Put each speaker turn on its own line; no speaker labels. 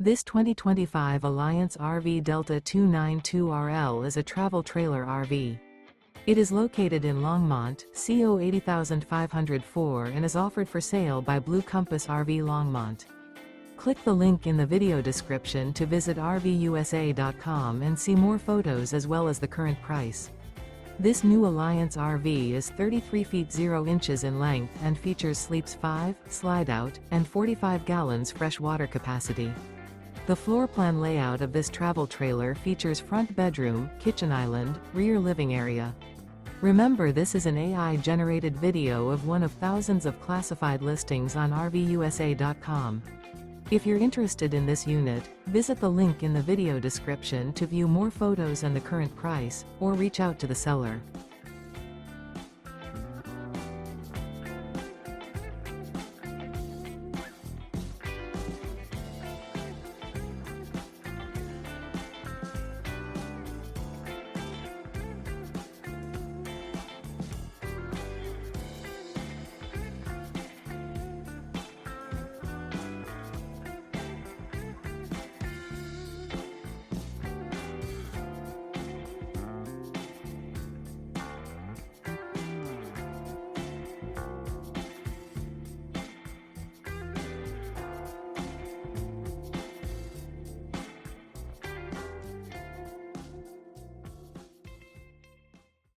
This 2025 Alliance RV Delta 292RL is a travel trailer RV. It is located in Longmont, CO 80504 and is offered for sale by Blue Compass RV Longmont. Click the link in the video description to visit RVUSA.com and see more photos as well as the current price. This new Alliance RV is 33 feet 0 inches in length and features sleeps 5, slide-out, and 45 gallons fresh water capacity. The floor plan layout of this travel trailer features front bedroom, kitchen island, rear living area. Remember, this is an AI-generated video of one of thousands of classified listings on RVUSA.com. If you're interested in this unit, visit the link in the video description to view more photos and the current price, or reach out to the seller.